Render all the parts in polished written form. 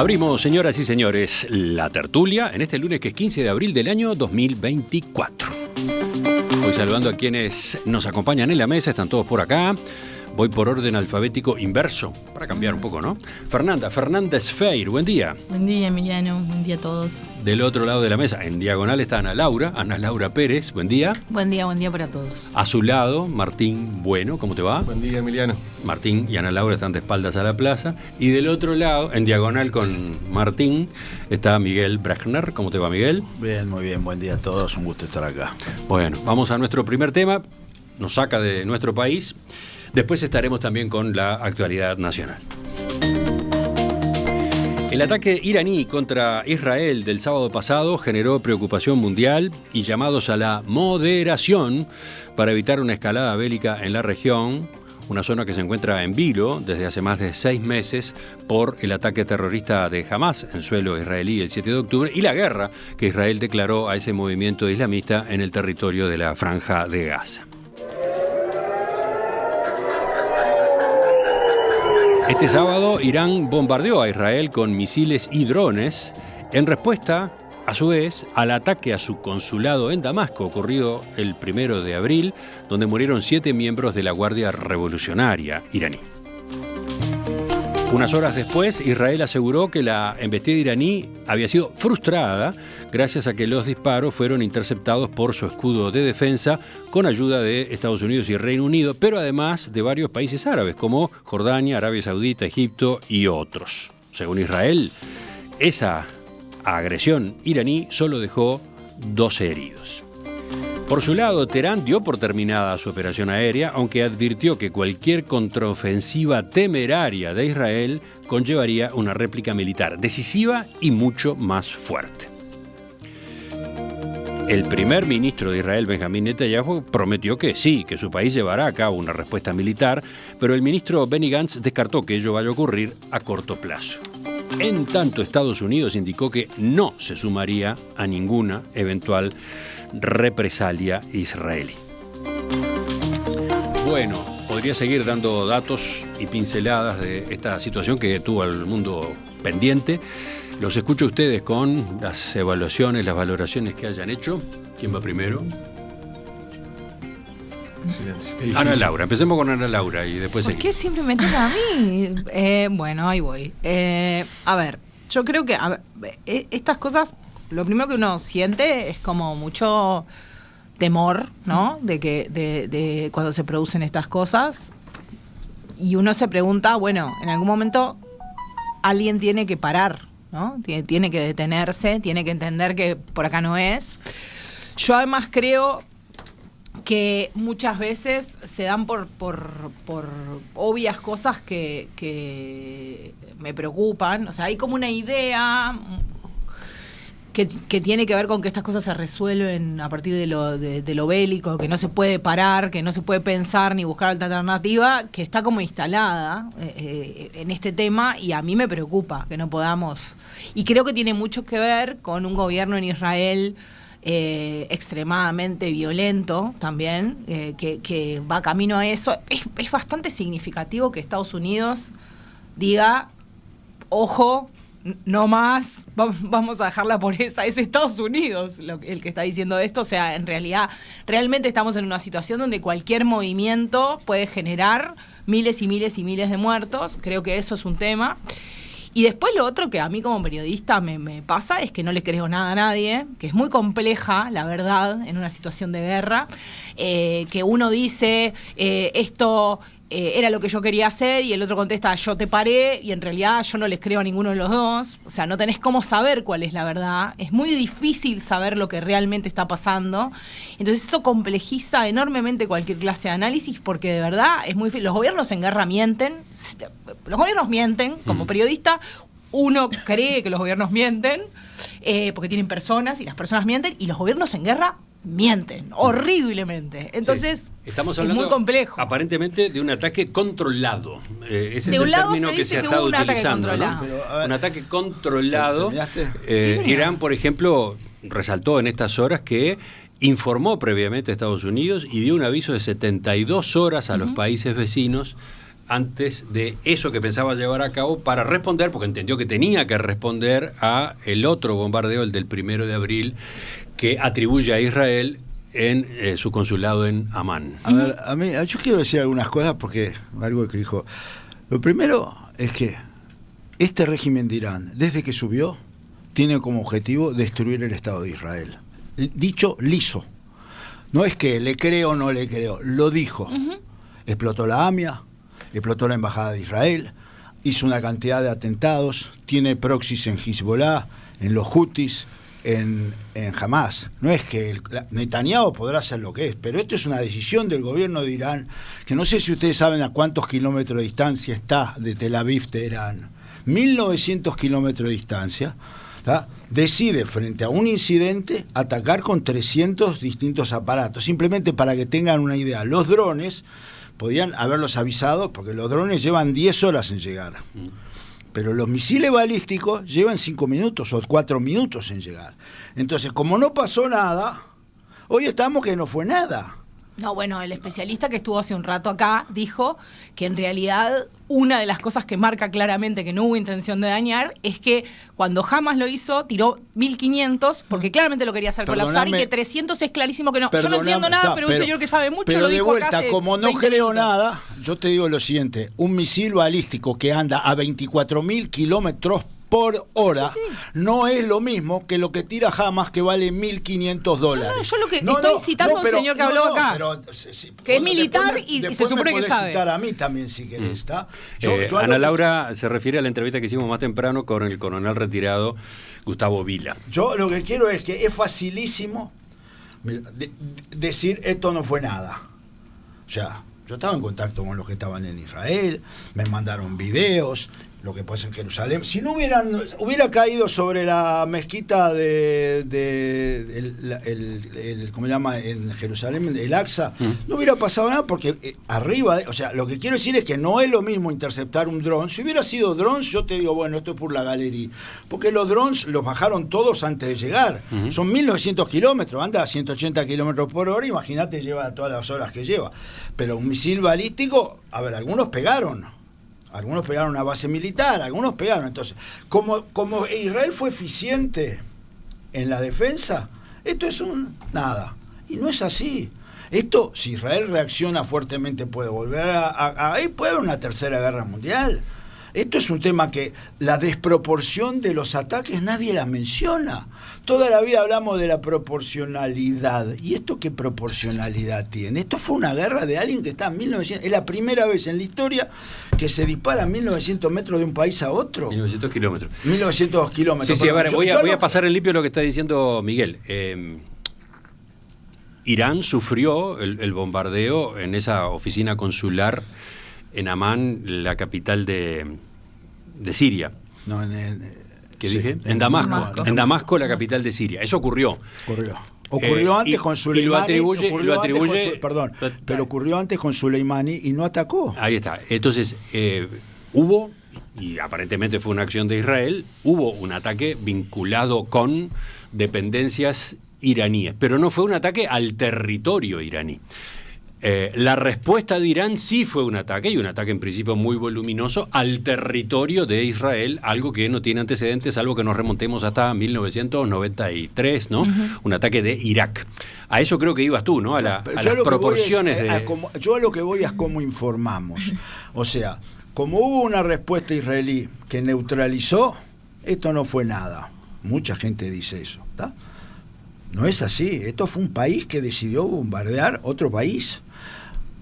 Abrimos, señoras y señores, la tertulia en este lunes que es 15 de abril del año 2024. Voy saludando a quienes nos acompañan en la mesa, están todos por acá. Voy por orden alfabético inverso, para cambiar un poco, ¿no? Fernanda Sfeir, buen día. Buen día, Emiliano, buen día a todos. Del otro lado de la mesa, en diagonal, está Ana Laura Pérez, buen día. Buen día para todos. A su lado, Martín Bueno, ¿cómo te va? Buen día, Emiliano. Martín y Ana Laura están de espaldas a la plaza. Y del otro lado, en diagonal con Martín, está Miguel Brechner. ¿Cómo te va, Miguel? Bien, muy bien, buen día a todos, un gusto estar acá. Bueno, vamos a nuestro primer tema, nos saca de nuestro país. Después estaremos también con la actualidad nacional. El ataque iraní contra Israel del sábado pasado generó preocupación mundial y llamados a la moderación para evitar una escalada bélica en la región, una zona que se encuentra en vilo desde hace más de 6 meses por el ataque terrorista de Hamás en suelo israelí el 7 de octubre y la guerra que Israel declaró a ese movimiento islamista en el territorio de la Franja de Gaza. Este sábado, Irán bombardeó a Israel con misiles y drones en respuesta, a su vez, al ataque a su consulado en Damasco, ocurrido el 1 de abril, donde murieron 7 miembros de la Guardia Revolucionaria iraní. Unas horas después, Israel aseguró que la embestida iraní había sido frustrada gracias a que los disparos fueron interceptados por su escudo de defensa con ayuda de Estados Unidos y Reino Unido, pero además de varios países árabes como Jordania, Arabia Saudita, Egipto y otros. Según Israel, esa agresión iraní solo dejó 12 heridos. Por su lado, Teherán dio por terminada su operación aérea, aunque advirtió que cualquier contraofensiva temeraria de Israel conllevaría una réplica militar decisiva y mucho más fuerte. El primer ministro de Israel, Benjamín Netanyahu, prometió que sí, que su país llevará a cabo una respuesta militar, pero el ministro Benny Gantz descartó que ello vaya a ocurrir a corto plazo. En tanto, Estados Unidos indicó que no se sumaría a ninguna eventual represalia israelí. Bueno, podría seguir dando datos y pinceladas de esta situación que tuvo al mundo pendiente. Los escucho a ustedes con las evaluaciones, las valoraciones que hayan hecho. ¿Quién va primero? Ana Laura, empecemos con Ana Laura y después ¿Por qué siempre me toca a mí? Bueno, ahí voy. A ver, yo creo que estas cosas, lo primero que uno siente es como mucho temor, ¿no? De cuando se producen estas cosas. Y uno se pregunta, bueno, en algún momento alguien tiene que parar, ¿no? Tiene que detenerse, tiene que entender que por acá no es. Yo además creo que muchas veces se dan por obvias cosas que me preocupan. O sea, hay como una idea que tiene que ver con que estas cosas se resuelven a partir de lo bélico, que no se puede parar, que no se puede pensar ni buscar otra alternativa, que está como instalada en este tema, y a mí me preocupa que no podamos. Y creo que tiene mucho que ver con un gobierno en Israel extremadamente violento también, que va camino a eso. Es bastante significativo que Estados Unidos diga, ojo, no más, vamos a dejar la pobreza. Es Estados Unidos el que está diciendo esto. O sea, en realidad, realmente estamos en una situación donde cualquier movimiento puede generar miles y miles y miles de muertos. Creo que eso es un tema. Y después lo otro que a mí como periodista me pasa es que no le creo nada a nadie, que es muy compleja, la verdad, en una situación de guerra, que uno dice, esto era lo que yo quería hacer, y el otro contesta, yo te paré, y en realidad yo no les creo a ninguno de los dos. O sea, no tenés cómo saber cuál es la verdad. Es muy difícil saber lo que realmente está pasando. Entonces eso complejiza enormemente cualquier clase de análisis, porque de verdad es muy difícil. Los gobiernos en guerra mienten. Los gobiernos mienten. Como periodista, uno cree que los gobiernos mienten, porque tienen personas, y las personas mienten, y los gobiernos en guerra mienten horriblemente. Entonces, sí, estamos hablando, es muy complejo. Aparentemente de un ataque controlado. Ese es de un el lado término se que se ha dice que estado hubo un ataque utilizando, controlado. ¿no? Pero, a ver, un ataque controlado. Sí, Irán, por ejemplo, resaltó en estas horas que informó previamente a Estados Unidos y dio un aviso de 72 horas a los países vecinos antes de eso que pensaba llevar a cabo para responder, porque entendió que tenía que responder a el otro bombardeo, el del 1 de abril, que atribuye a Israel en su consulado en Amán. A ver, yo quiero decir algunas cosas porque algo que dijo. Lo primero es que este régimen de Irán, desde que subió, tiene como objetivo destruir el Estado de Israel. Dicho liso. No es que le creo o no le creo, lo dijo. Explotó la AMIA, explotó la Embajada de Israel, hizo una cantidad de atentados, tiene proxies en Hezbollah, en los Houthis, en Hamas. No es que Netanyahu podrá hacer lo que es, pero esto es una decisión del gobierno de Irán, que no sé si ustedes saben a cuántos kilómetros de distancia está de Tel Aviv, Teherán. 1900 kilómetros de distancia. ¿Tá? Decide frente a un incidente atacar con 300 distintos aparatos, simplemente para que tengan una idea. Los drones podían haberlos avisado, porque los drones llevan 10 horas en llegar. Pero los misiles balísticos llevan 5 minutos o 4 minutos en llegar. Entonces, como no pasó nada, hoy estamos que no fue nada. No, bueno, el especialista que estuvo hace un rato acá dijo que en realidad una de las cosas que marca claramente que no hubo intención de dañar es que cuando Hamas lo hizo, tiró 1.500, porque claramente lo quería hacer colapsar, y que 300 es clarísimo que no. Yo no entiendo nada, pero un señor que sabe mucho lo dijo acá. Pero de vuelta, como no creo nada, yo te digo lo siguiente: un misil balístico que anda a 24.000 kilómetros por hora, no es lo mismo que lo que tira Hamas, que vale $1.500. No, yo lo que estoy citando a un señor que habló acá, que es militar y se supone que sabe. Citar a mí también, si querés, ¿está? Ana Laura se refiere a la entrevista que hicimos más temprano con el coronel retirado Gustavo Vila. Yo lo que quiero es que es facilísimo decir esto no fue nada. O sea, yo estaba en contacto con los que estaban en Israel, me mandaron videos. Lo que pasa en Jerusalén, si no hubiera caído sobre la mezquita ¿cómo se llama? En Jerusalén, el Aqsa, no hubiera pasado nada, porque arriba, o sea, lo que quiero decir es que no es lo mismo interceptar un dron. Si hubiera sido drones, yo te digo, bueno, esto es por la galería, porque los drones los bajaron todos antes de llegar. Son 1.900 kilómetros, anda a 180 kilómetros por hora, imagínate, lleva todas las horas que lleva. Pero un misil balístico, a ver, algunos pegaron una base militar, algunos pegaron. Entonces, como Israel fue eficiente en la defensa, esto es nada. Y no es así. Esto, si Israel reacciona fuertemente, puede volver puede haber una tercera guerra mundial. Esto es un tema que la desproporción de los ataques nadie la menciona. Toda la vida hablamos de la proporcionalidad. ¿Y esto qué proporcionalidad tiene? Esto fue una guerra de alguien que está en 1900. Es la primera vez en la historia que se dispara a 1900 metros de un país a otro. 1900 kilómetros. 1900 kilómetros. Sí, a ver, voy a pasar en limpio lo que está diciendo Miguel. Irán sufrió el bombardeo en esa oficina consular en Amán, la capital de Siria. No, ¿Qué sí, dije? En Damasco. En Damasco, la capital de Siria. Eso ocurrió. Ocurrió antes con Soleimani. Pero ocurrió antes con Soleimani y no atacó. Ahí está. Entonces, hubo, y aparentemente fue una acción de Israel, hubo un ataque vinculado con dependencias iraníes, pero no fue un ataque al territorio iraní. La respuesta de Irán sí fue un ataque, y un ataque en principio muy voluminoso, al territorio de Israel, algo que no tiene antecedentes, salvo que nos remontemos hasta 1993, ¿no? Un ataque de Irak. A eso creo que ibas tú, ¿no? A las proporciones yo a lo que voy es cómo informamos. O sea, como hubo una respuesta israelí que neutralizó, esto no fue nada. Mucha gente dice eso, ¿está? No es así. Esto fue un país que decidió bombardear otro país.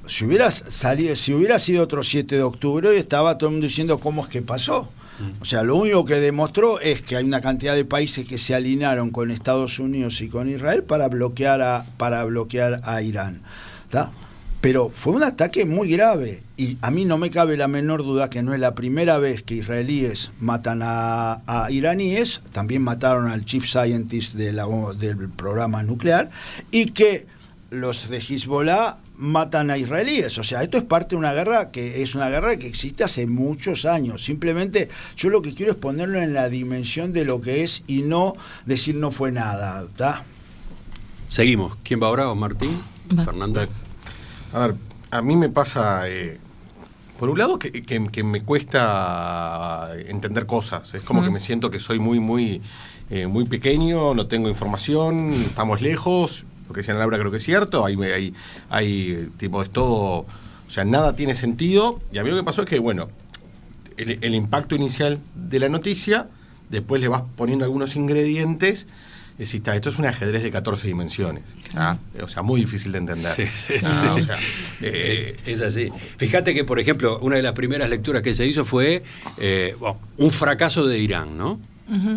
Si hubiera sido otro 7 de octubre, hoy estaba todo el mundo diciendo cómo es que pasó. O sea, lo único que demostró es que hay una cantidad de países que se alinearon con Estados Unidos y con Israel para bloquear a Irán. ¿Tá? Pero fue un ataque muy grave, y a mí no me cabe la menor duda que no es la primera vez que israelíes matan a iraníes. También mataron al chief scientist del programa nuclear, y que los de Hezbollah matan a israelíes. O sea, esto es parte de una guerra que existe hace muchos años. Simplemente yo lo que quiero es ponerlo en la dimensión de lo que es y no decir no fue nada. ¿Tá? Seguimos. ¿Quién va ahora? ¿O Martín? Fernando. A ver, a mí me pasa, Por un lado, que me cuesta entender cosas. Es como que me siento que soy muy pequeño, no tengo información, estamos lejos. Lo que decía Laura creo que es cierto. Hay tipo, es todo... O sea, nada tiene sentido. Y a mí lo que pasó es que, bueno, el impacto inicial de la noticia, después le vas poniendo algunos ingredientes. Decís, esto es un ajedrez de 14 dimensiones. O sea, muy difícil de entender. Sí. O sea, es así. Fíjate que, por ejemplo, una de las primeras lecturas que se hizo fue un fracaso de Irán, ¿no?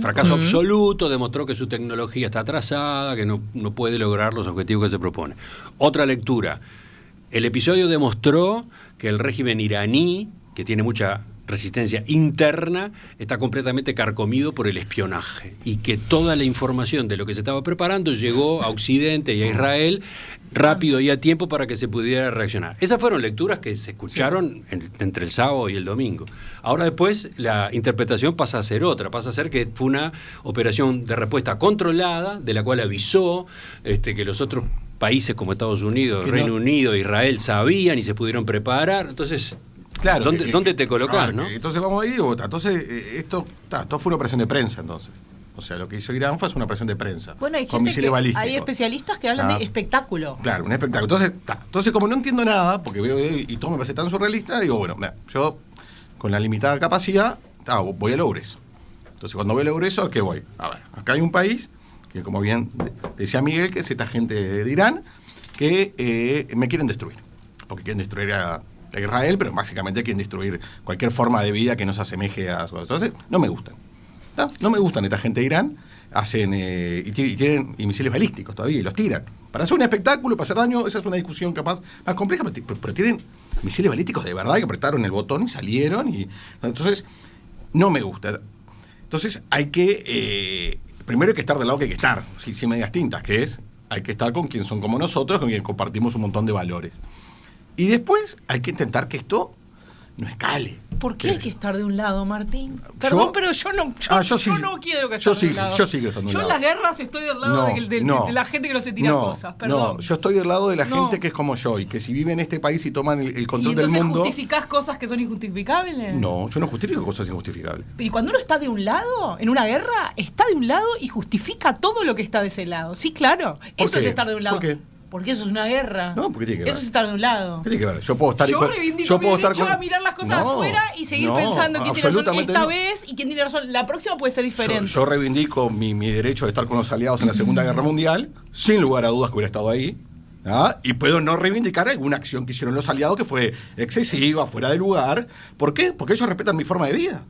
Fracaso absoluto, demostró que su tecnología está atrasada, que no puede lograr los objetivos que se propone. Otra lectura, el episodio demostró que el régimen iraní, que tiene mucha resistencia interna, está completamente carcomido por el espionaje y que toda la información de lo que se estaba preparando llegó a Occidente y a Israel rápido y a tiempo para que se pudiera reaccionar. Esas fueron lecturas que se escucharon entre el sábado y el domingo. Ahora después la interpretación pasa a ser otra, pasa a ser que fue una operación de respuesta controlada, de la cual avisó que los otros países como Estados Unidos, Reino Unido, Israel sabían y se pudieron preparar. Entonces, claro, ¿dónde te colocás, no? Entonces vamos ahí, entonces esto fue una operación de prensa, entonces. O sea, lo que hizo Irán fue una operación de prensa. Bueno, hay con gente misiles balísticos. hay especialistas que hablan de espectáculo. Claro, un espectáculo. Entonces, como no entiendo nada, porque veo y todo me parece tan surrealista, digo, bueno, yo con la limitada capacidad, voy a lo grueso. Entonces, cuando veo lo grueso, ¿qué voy? A ver, acá hay un país, que como bien decía Miguel, que es esta gente de Irán, que me quieren destruir. Porque quieren destruir a Israel, pero básicamente quieren destruir cualquier forma de vida que no se asemeje a su... Entonces, no me gustan. No me gustan esta gente de Irán. Hacen y tienen misiles balísticos todavía y los tiran. Para hacer un espectáculo, para hacer daño, esa es una discusión capaz más compleja, pero tienen misiles balísticos de verdad que apretaron el botón y salieron. Entonces, no me gusta. Entonces, hay que... primero hay que estar del lado que hay que estar, sin medias tintas, que es, hay que estar con quien son como nosotros, con quien compartimos un montón de valores. Y después hay que intentar que esto no escale. ¿Por qué hay que estar de un lado, Martín? Perdón, pero yo no quiero que estés de un lado. Yo sí quiero estar de un lado. Yo en las guerras estoy del lado de la gente que no se tira cosas, perdón. No, yo estoy del lado de la gente que es como yo y que si vive en este país y toman el control del mundo... ¿Y entonces justificás cosas que son injustificables? No, yo no justifico cosas injustificables. Y cuando uno está de un lado, en una guerra, está de un lado y justifica todo lo que está de ese lado. Sí, claro. Eso es estar de un lado. ¿Por qué? Porque eso es una guerra. No, porque tiene que ver. Eso es estar de un lado. ¿Qué tiene que ver? Yo puedo estar... Yo reivindico mi derecho a mirar las cosas afuera y seguir pensando quién tiene razón esta vez y quién tiene razón. La próxima puede ser diferente. Yo reivindico mi derecho de estar con los aliados en la Segunda Guerra Mundial, sin lugar a dudas que hubiera estado ahí. Y puedo no reivindicar alguna acción que hicieron los aliados que fue excesiva, fuera de lugar. ¿Por qué? Porque ellos respetan mi forma de vida.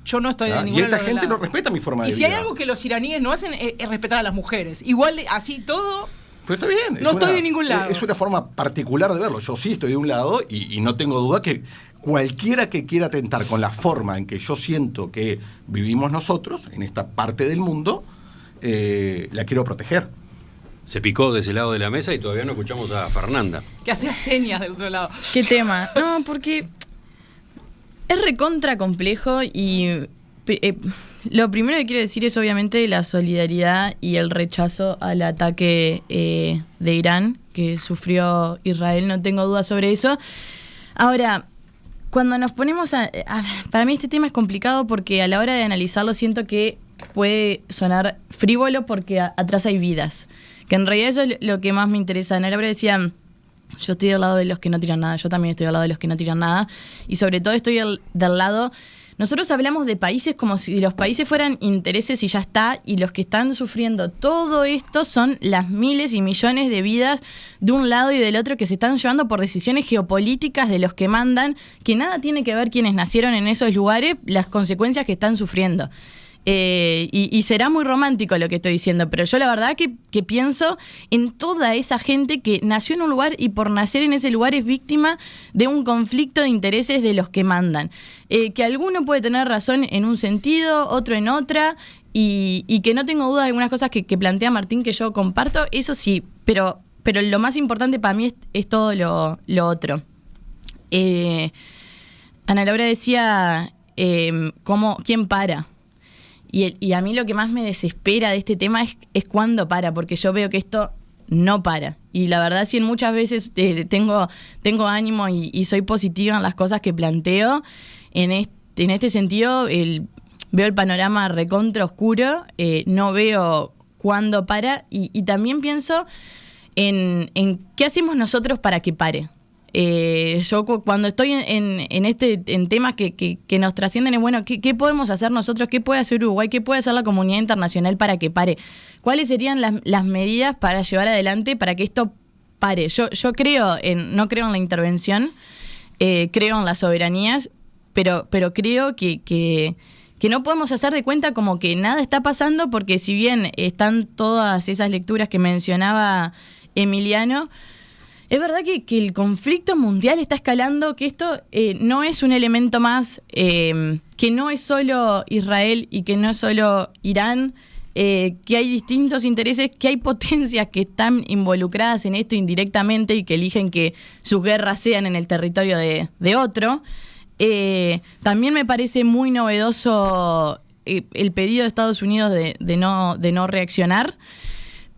Yo no estoy de ninguna. Y esta gente no respeta mi forma de vida. Y si hay algo que los iraníes no hacen es respetar a las mujeres. Igual así todo... Pero está bien. No estoy de ningún lado. Es una forma particular de verlo. Yo sí estoy de un lado y no tengo duda que cualquiera que quiera atentar con la forma en que yo siento que vivimos nosotros, en esta parte del mundo, la quiero proteger. Se picó de ese lado de la mesa y todavía no escuchamos a Fernanda. Que hacía señas del otro lado. ¿Qué tema? No, porque es recontra complejo y... lo primero que quiero decir es obviamente la solidaridad y el rechazo al ataque de Irán que sufrió Israel, no tengo dudas sobre eso. Ahora, cuando nos ponemos para mí este tema es complicado porque a la hora de analizarlo siento que puede sonar frívolo porque atrás hay vidas, que en realidad eso es lo que más me interesa. Ana Laura decía, yo estoy del lado de los que no tiran nada, yo también estoy del lado de los que no tiran nada y sobre todo estoy del lado... Nosotros hablamos de países como si los países fueran intereses y ya está, y los que están sufriendo todo esto son las miles y millones de vidas de un lado y del otro que se están llevando por decisiones geopolíticas de los que mandan, que nada tiene que ver quienes nacieron en esos lugares, las consecuencias que están sufriendo. Y será muy romántico lo que estoy diciendo, pero yo la verdad que pienso en toda esa gente que nació en un lugar y por nacer en ese lugar es víctima de un conflicto de intereses de los que mandan. Que alguno puede tener razón en un sentido, otro en otra, y que no tengo dudas de algunas cosas que plantea Martín que yo comparto, eso sí, pero lo más importante para mí es todo lo otro. Ana Laura decía ¿quién para? Y a mí lo que más me desespera de este tema es cuándo para, porque yo veo que esto no para. Y la verdad, si en muchas veces tengo ánimo y soy positiva en las cosas que planteo, en este sentido veo el panorama recontra oscuro, no veo cuándo para, y también pienso en qué hacemos nosotros para que pare. Yo cuando estoy en temas que nos trascienden, es bueno, ¿qué podemos hacer nosotros? ¿Qué puede hacer Uruguay? ¿Qué puede hacer la comunidad internacional para que pare? ¿Cuáles serían las medidas para llevar adelante para que esto pare? Yo no creo en la intervención, creo en las soberanías, pero creo que no podemos hacer de cuenta como que nada está pasando, porque si bien están todas esas lecturas que mencionaba Emiliano, es verdad que el conflicto mundial está escalando, que esto no es un elemento más, que no es solo Israel y que no es solo Irán, que hay distintos intereses, que hay potencias que están involucradas en esto indirectamente y que eligen que sus guerras sean en el territorio de otro. También me parece muy novedoso el pedido de Estados Unidos de no reaccionar.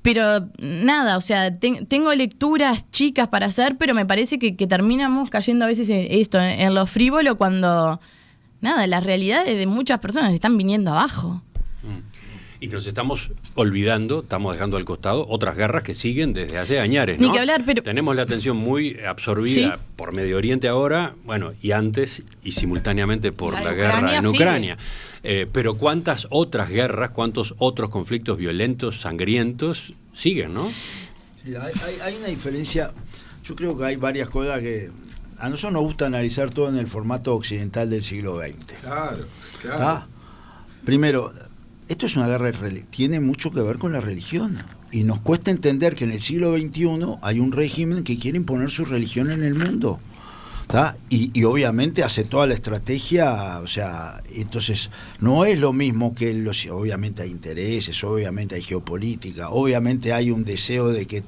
Pero nada, o sea, tengo lecturas chicas para hacer, pero me parece que terminamos cayendo a veces en lo frívolo, cuando nada, las realidades de muchas personas están viniendo abajo. Y nos estamos olvidando, estamos dejando al costado otras guerras que siguen desde hace añares, ¿no? Ni que hablar, pero tenemos la atención muy absorbida, ¿sí?, por Medio Oriente ahora, bueno, y antes y simultáneamente por la guerra en Ucrania. Pero ¿cuántas otras guerras, cuántos otros conflictos violentos, sangrientos siguen, no? Sí, hay una diferencia. Yo creo que hay varias cosas que a nosotros nos gusta analizar todo en el formato occidental del siglo XX. Claro. ¿Ah? Primero, esto es una guerra tiene mucho que ver con la religión, y nos cuesta entender que en el siglo XXI hay un régimen que quiere imponer su religión en el mundo. ¿Tá? Y obviamente hace toda la estrategia, o sea, entonces no es lo mismo que obviamente hay intereses, obviamente hay geopolítica, obviamente hay un deseo de que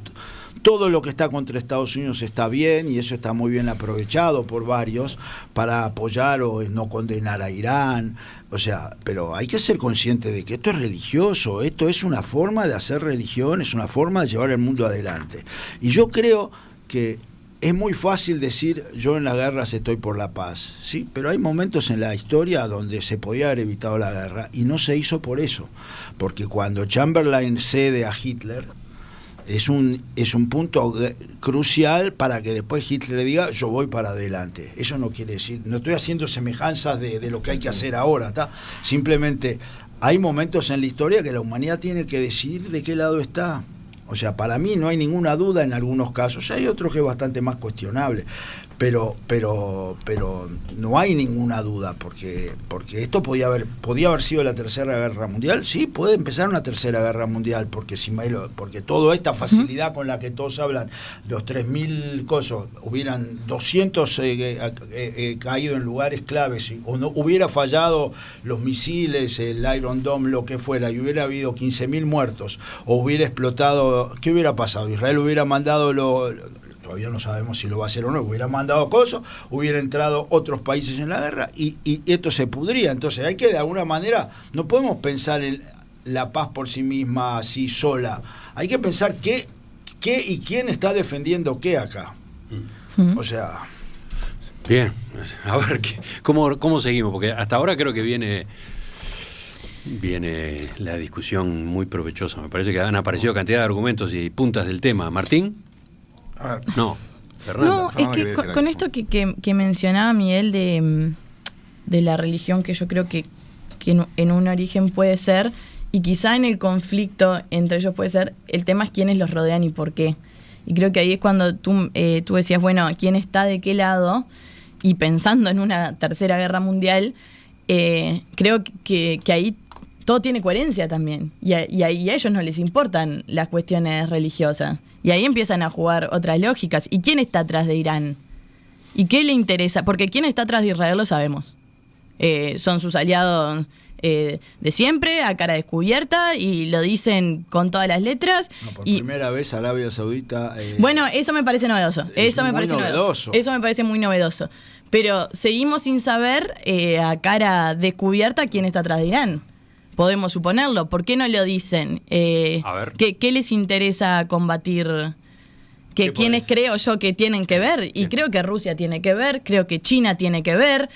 todo lo que está contra Estados Unidos está bien, y eso está muy bien aprovechado por varios para apoyar o no condenar a Irán. O sea, pero hay que ser consciente de que esto es religioso, esto es una forma de hacer religión, es una forma de llevar el mundo adelante. Y yo creo que es muy fácil decir, yo en las guerras estoy por la paz, sí, pero hay momentos en la historia donde se podía haber evitado la guerra y no se hizo por eso, porque cuando Chamberlain cede a Hitler, es un punto crucial para que después Hitler diga, yo voy para adelante. Eso no quiere decir, no estoy haciendo semejanzas de lo que hay que hacer ahora, ¿tá? Simplemente hay momentos en la historia que la humanidad tiene que decidir de qué lado está. O sea, para mí no hay ninguna duda en algunos casos. Hay otros que es bastante más cuestionable. Pero no hay ninguna duda, porque esto podía haber sido la Tercera Guerra Mundial. Sí, puede empezar una Tercera Guerra Mundial, porque toda esta facilidad con la que todos hablan, los 3.000 cosos, hubieran 200 caído en lugares claves, o no hubiera fallado los misiles, el Iron Dome, lo que fuera, y hubiera habido 15.000 muertos, o hubiera explotado, ¿qué hubiera pasado? Israel hubiera mandado todavía no sabemos si lo va a hacer o no, hubiera mandado cosas, hubiera entrado otros países en la guerra y esto se pudría. Entonces hay que, de alguna manera, no podemos pensar en la paz por sí misma, así sola. Hay que pensar qué y quién está defendiendo qué acá. O sea... Bien, a ver, ¿cómo seguimos? Porque hasta ahora creo que viene la discusión muy provechosa. Me parece que han aparecido cantidad de argumentos y puntas del tema. ¿Martín? No, Fernanda. No, es que con esto que mencionaba Miguel de la religión, que yo creo que en un origen puede ser, y quizá en el conflicto entre ellos puede ser, el tema es quiénes los rodean y por qué. Y creo que ahí es cuando tú decías, bueno, ¿quién está de qué lado? Y pensando en una tercera guerra mundial, creo que ahí todo tiene coherencia también. Y a ellos no les importan las cuestiones religiosas. Y ahí empiezan a jugar otras lógicas. ¿Y quién está atrás de Irán? ¿Y qué le interesa? Porque quién está atrás de Israel lo sabemos. Son sus aliados de siempre, a cara descubierta, y lo dicen con todas las letras. No, por primera vez Arabia Saudita... bueno, eso me parece novedoso. Eso me parece muy novedoso. Pero seguimos sin saber a cara descubierta quién está atrás de Irán. podemos suponerlo. ¿Por qué no lo dicen? A ver. ¿Qué les interesa combatir? ¿Quiénes creo yo que tienen que ver? Y creo que Rusia tiene que ver, creo que China tiene que ver,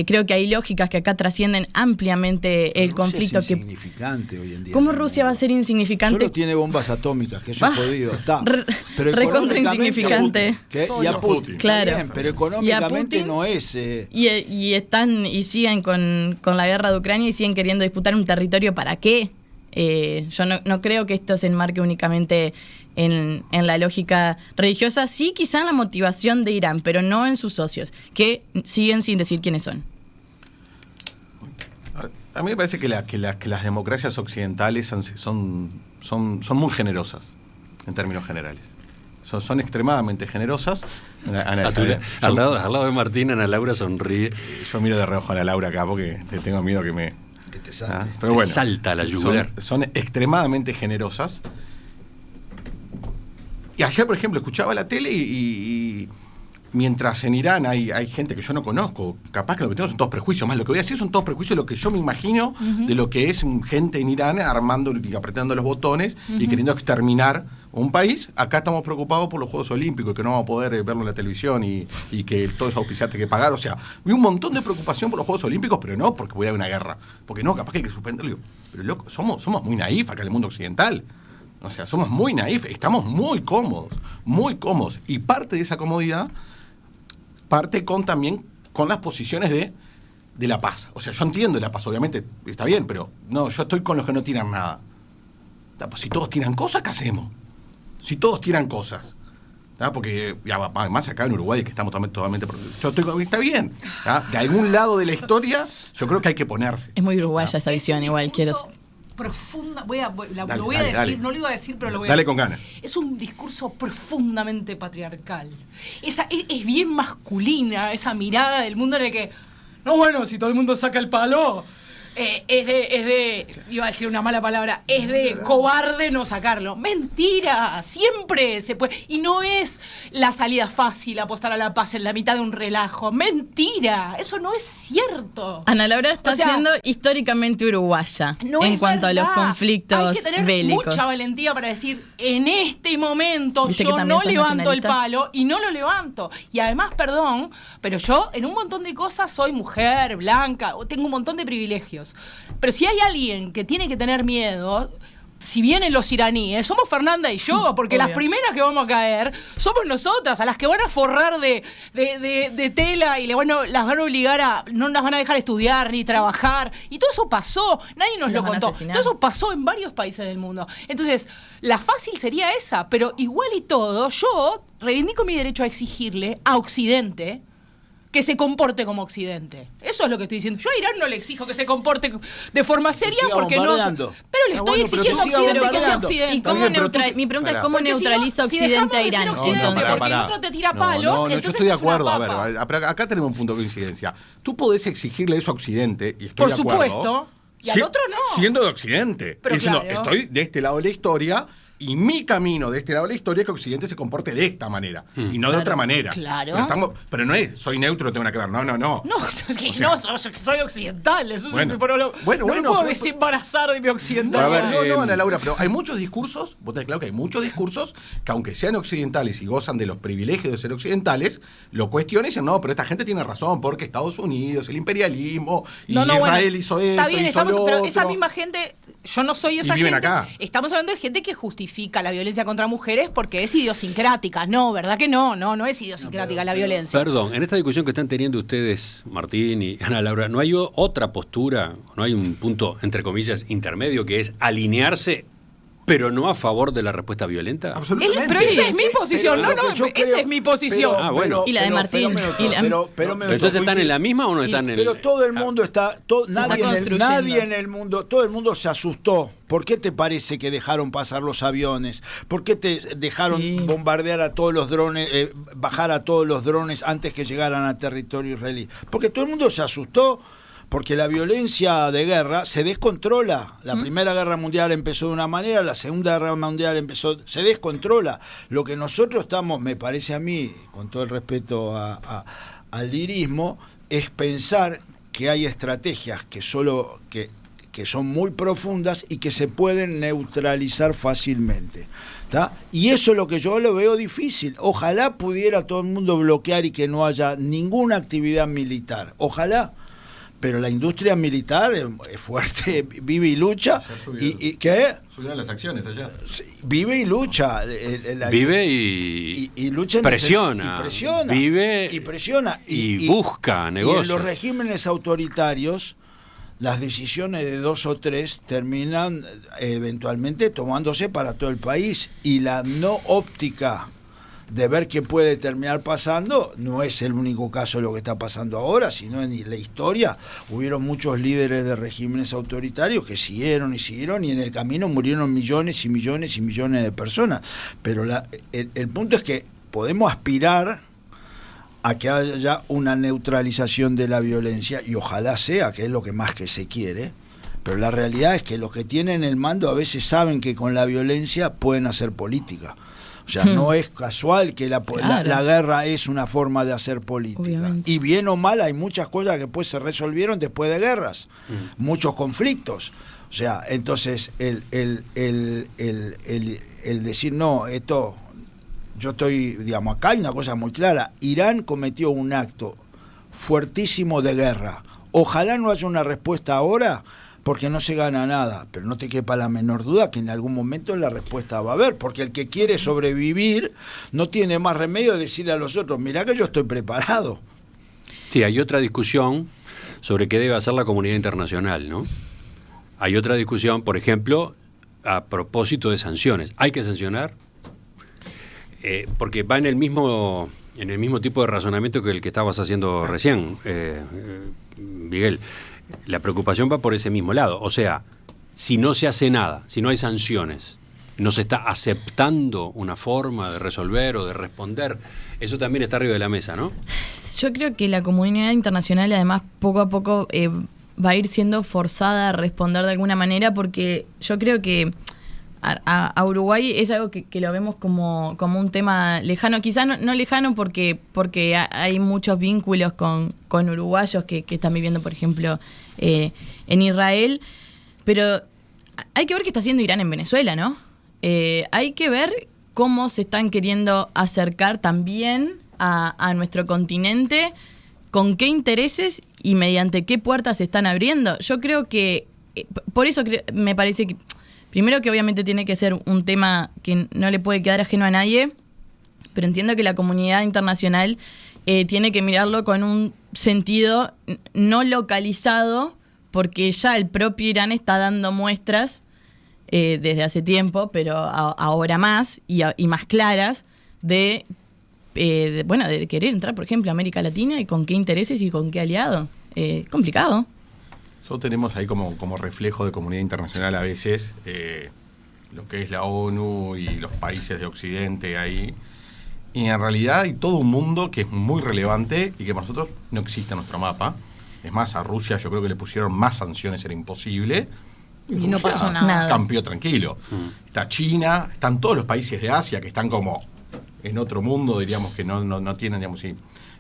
creo que hay lógicas que acá trascienden ampliamente el conflicto. Es insignificante hoy en día. ¿Cómo Rusia va a ser insignificante? Solo tiene bombas atómicas, que eso es jodido. Está. Pero Recontra económicamente, insignificante. Y a Putin. Claro. Bien, pero económicamente Putin, no es. Y siguen con la guerra de Ucrania y siguen queriendo disputar un territorio. ¿Para qué? Yo no creo que esto se enmarque únicamente en la lógica religiosa, sí quizá en la motivación de Irán, pero no en sus socios, que siguen sin decir quiénes son. A mí me parece que las democracias occidentales son muy generosas, en términos generales. Son extremadamente generosas. Al lado de Martín, Ana Laura sonríe. Yo miro de reojo a Ana Laura acá porque tengo miedo que te salte. Pero bueno, salta la yugular. Son extremadamente generosas. Y ayer, por ejemplo, escuchaba la tele y mientras en Irán hay gente que yo no conozco, capaz que lo que tengo son todos prejuicios, más lo que voy a decir son todos prejuicios de lo que yo me imagino de lo que es gente en Irán armando y apretando los botones y queriendo exterminar un país. Acá estamos preocupados por los Juegos Olímpicos, que no vamos a poder verlo en la televisión y que todos esos auspiciantes hay que pagar. O sea, vi un montón de preocupación por los Juegos Olímpicos, pero no porque voy a haber una guerra. Porque no, capaz que hay que suspenderlo. Pero loco, somos muy naif acá en el mundo occidental. O sea, somos muy naif, estamos muy cómodos. Y parte de esa comodidad parte también con las posiciones de la paz. O sea, yo entiendo la paz, obviamente está bien, pero no, yo estoy con los que no tiran nada. Pues, si todos tiran cosas, ¿qué hacemos? Si todos tiran cosas. Porque más acá en Uruguay, que estamos totalmente... Yo estoy está bien. De algún lado de la historia, yo creo que hay que ponerse. Es muy uruguaya esa visión, igual quiero... Profunda, Dale, lo voy a decir, dale. no lo iba a decir, pero lo voy a Dale decir. con ganas. Es un discurso profundamente patriarcal. Es bien masculina esa mirada del mundo en el que, no, bueno, si todo el mundo saca el palo, iba a decir una mala palabra, es de cobarde no sacarlo. Mentira, siempre se puede. Y no es la salida fácil apostar a la paz en la mitad de un relajo. Mentira, eso no es cierto. Ana Laura está siendo históricamente uruguaya en cuanto a los conflictos bélicos. Hay que tener mucha valentía para decir, en este momento yo no levanto el palo y no lo levanto. Y además, perdón, pero yo en un montón de cosas soy mujer, blanca, tengo un montón de privilegios. Pero si hay alguien que tiene que tener miedo, si vienen los iraníes, somos Fernanda y yo, porque Obvio. las primeras que vamos a caer somos nosotras, a las que van a forrar de tela y las van a obligar no las van a dejar estudiar ni trabajar. Y todo eso pasó, nadie nos lo contó. Todo eso pasó en varios países del mundo. Entonces, la fácil sería esa, pero igual y todo, yo reivindico mi derecho a exigirle a Occidente que se comporte como Occidente. Eso es lo que estoy diciendo. Yo a Irán no le exijo que se comporte de forma seria porque no... Pero le estoy exigiendo a Occidente que sea Occidente. ¿Y cómo mi pregunta es cómo neutraliza Occidente a Irán? Porque el otro te tira palos, entonces yo estoy de es una acuerdo. papa. A ver, acá tenemos un punto de coincidencia. Tú podés exigirle eso a Occidente, y estoy Por de acuerdo. supuesto. Y al otro no. Siendo de Occidente. Pero diciendo, claro. estoy de este lado de la historia... Y mi camino de este lado de la historia es que Occidente se comporte de esta manera y no de otra manera. Claro. Pero no es, soy neutro, tengo nada que ver. No. No, soy occidental. Eso Bueno, no me puedo pero- desembarazar de mi occidental. A ver, no, Ana Laura, pero hay muchos discursos, vos tenés claro que hay muchos discursos que aunque sean occidentales y gozan de los privilegios de ser occidentales, lo cuestionan y dicen, no, pero esta gente tiene razón, porque Estados Unidos, el imperialismo, y Israel hizo esto, está bien, hizo lo pero otro. esa misma gente, yo no soy esa Y viven gente. acá. Estamos hablando de gente que justifica la violencia contra mujeres porque es idiosincrática. No, ¿verdad que no? No es idiosincrática la violencia. Perdón, en esta discusión que están teniendo ustedes, Martín y Ana Laura, ¿no hay otra postura, no hay un punto, entre comillas, intermedio, que es alinearse, pero no a favor de la respuesta violenta? Absolutamente. Pero esa es mi posición. Pero lo que yo esa es mi posición. Ah, bueno. Y la de Martín. ¿Entonces están en la misma o no están en Pero todo el mundo nadie construyendo. en el mundo, todo el mundo se asustó. ¿Por qué te parece que dejaron pasar los aviones? ¿Por qué te dejaron bombardear a todos los drones, bajar a todos los drones antes que llegaran a territorio israelí? Porque todo el mundo se asustó. Porque la violencia de guerra se descontrola. La Primera Guerra Mundial empezó de una manera, la Segunda Guerra Mundial se descontrola. Lo que nosotros estamos, me parece a mí, con todo el respeto al lirismo, es pensar que hay estrategias que que son muy profundas y que se pueden neutralizar fácilmente. ¿Tá? Y eso es lo que yo lo veo difícil. Ojalá pudiera todo el mundo bloquear y que no haya ninguna actividad militar. Ojalá. Pero la industria militar es fuerte, vive y lucha. ¿Y qué? Subieron las acciones allá. Vive y lucha. Vive y lucha presiona. Y presiona. Vive y presiona. Y busca negocios. Y en los regímenes autoritarios, las decisiones de 2 o 3 terminan eventualmente tomándose para todo el país. Y la no óptica de ver qué puede terminar pasando, no es el único caso de lo que está pasando ahora, sino en la historia hubieron muchos líderes de regímenes autoritarios que siguieron y en el camino murieron millones y millones y millones de personas. Pero el punto es que podemos aspirar a que haya una neutralización de la violencia, y ojalá sea, que es lo que más que se quiere, pero la realidad es que los que tienen el mando a veces saben que con la violencia pueden hacer política. O sea, no es casual que la guerra es una forma de hacer política. Obviamente. Y bien o mal, hay muchas cosas que después se resolvieron después de guerras, muchos conflictos. O sea, entonces el decir, no, esto, yo estoy, digamos, acá hay una cosa muy clara. Irán cometió un acto fuertísimo de guerra. Ojalá no haya una respuesta ahora, porque no se gana nada, pero no te quepa la menor duda que en algún momento la respuesta va a haber, porque el que quiere sobrevivir no tiene más remedio de decirle a los otros, mirá que yo estoy preparado. Sí, hay otra discusión sobre qué debe hacer la comunidad internacional, ¿no? Hay otra discusión, por ejemplo, a propósito de sanciones. ¿Hay que sancionar? Porque va en el mismo tipo de razonamiento que el que estabas haciendo recién, Miguel. La preocupación va por ese mismo lado. O sea, si no se hace nada, si no hay sanciones, no se está aceptando una forma de resolver o de responder, eso también está arriba de la mesa, ¿no? Yo creo que la comunidad internacional, además, poco a poco va a ir siendo forzada a responder de alguna manera, porque yo creo que a Uruguay es algo que lo vemos como un tema lejano, quizás no lejano porque hay muchos vínculos con uruguayos que están viviendo, por ejemplo, en Israel, pero hay que ver qué está haciendo Irán en Venezuela, ¿no? Hay que ver cómo se están queriendo acercar también a nuestro continente, con qué intereses y mediante qué puertas se están abriendo. Yo creo que, por eso me parece que primero que obviamente tiene que ser un tema que no le puede quedar ajeno a nadie, pero entiendo que la comunidad internacional tiene que mirarlo con un sentido no localizado, porque ya el propio Irán está dando muestras desde hace tiempo, pero ahora más y más claras de querer entrar, por ejemplo, a América Latina, y con qué intereses y con qué aliado. Complicado. Nosotros tenemos ahí como reflejo de comunidad internacional a veces lo que es la ONU y los países de Occidente ahí. Y en realidad hay todo un mundo que es muy relevante y que para nosotros no existe en nuestro mapa. Es más, a Rusia yo creo que le pusieron más sanciones, era imposible. Y no pasó nada. Campeó tranquilo. Está China, están todos los países de Asia que están como en otro mundo, diríamos que no tienen, digamos,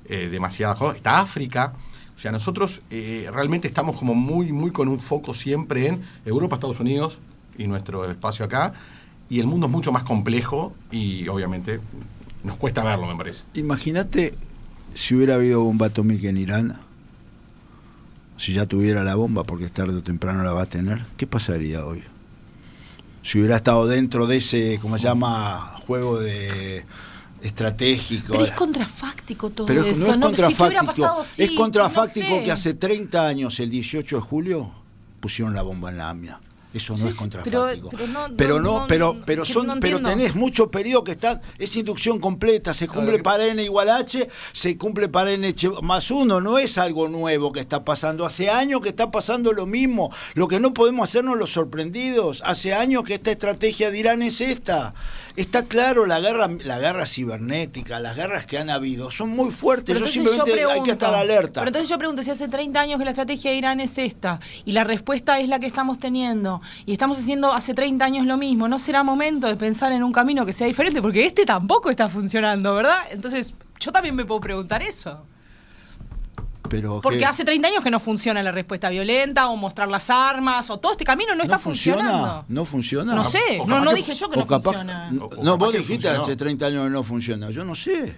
demasiadas cosas. Está África. O sea, nosotros realmente estamos como muy con un foco siempre en Europa, Estados Unidos y nuestro espacio acá. Y el mundo es mucho más complejo y obviamente nos cuesta verlo, me parece. Imagínate si hubiera habido bomba atómica en Irán, si ya tuviera la bomba, porque tarde o temprano la va a tener, ¿qué pasaría hoy? Si hubiera estado dentro de ese, ¿cómo se llama?, juego de estratégico. Pero es contrafáctico todo pero eso. No es contrafáctico, si hubiera pasado, sí, es contrafáctico, no sé. que hace 30 años, el 18 de julio, pusieron la bomba en la AMIA. Eso no es contrafáctico. Pero tenés muchos periodos que están, es inducción completa, se cumple para n igual a h, se cumple para n más 1, no es algo nuevo que está pasando. Hace años que está pasando lo mismo. Lo que no podemos hacernos los sorprendidos. Hace años que esta estrategia de Irán es esta. Está claro, la guerra cibernética, las guerras que han habido son muy fuertes. Hay que estar alerta. Pero entonces yo pregunto, si hace 30 años que la estrategia de Irán es esta, y la respuesta es la que estamos teniendo, y estamos haciendo hace 30 años lo mismo, ¿no será momento de pensar en un camino que sea diferente? Porque este tampoco está funcionando, ¿verdad? Entonces yo también me puedo preguntar eso. Pero Porque que hace 30 años que no funciona la respuesta violenta o mostrar las armas o todo este camino no está funcionando. ¿No funciona? No sé, O no capaz que- dije yo que O no capaz, funciona. O no, capaz vos que dijiste funcionó. hace 30 años que no funciona. Yo no sé.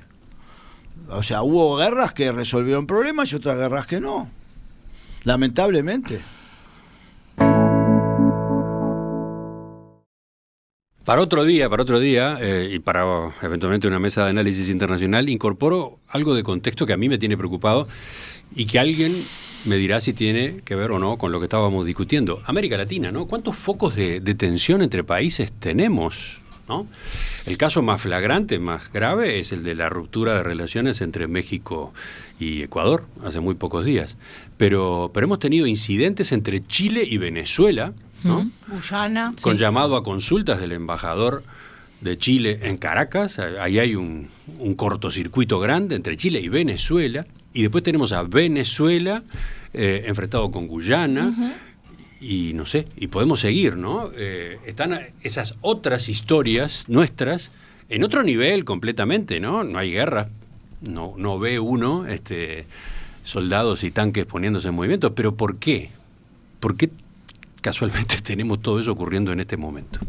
O sea, hubo guerras que resolvieron problemas y otras guerras que no. Lamentablemente. Para otro día, y para eventualmente una mesa de análisis internacional, incorporo algo de contexto que a mí me tiene preocupado y que alguien me dirá si tiene que ver o no con lo que estábamos discutiendo. América Latina, ¿no? ¿Cuántos focos de tensión entre países tenemos? ¿No? El caso más flagrante, más grave, es el de la ruptura de relaciones entre México y Ecuador hace muy pocos días. Pero hemos tenido incidentes entre Chile y Venezuela, ¿no? Guyana. Con llamado a consultas del embajador de Chile en Caracas. Ahí hay un cortocircuito grande entre Chile y Venezuela. Y después tenemos a Venezuela enfrentado con Guyana. Y no sé, y podemos seguir, ¿no? Están esas otras historias nuestras en otro nivel completamente, ¿no? No hay guerra, no ve uno soldados y tanques poniéndose en movimiento. ¿Pero por qué? ¿Por qué casualmente tenemos todo eso ocurriendo en este momento?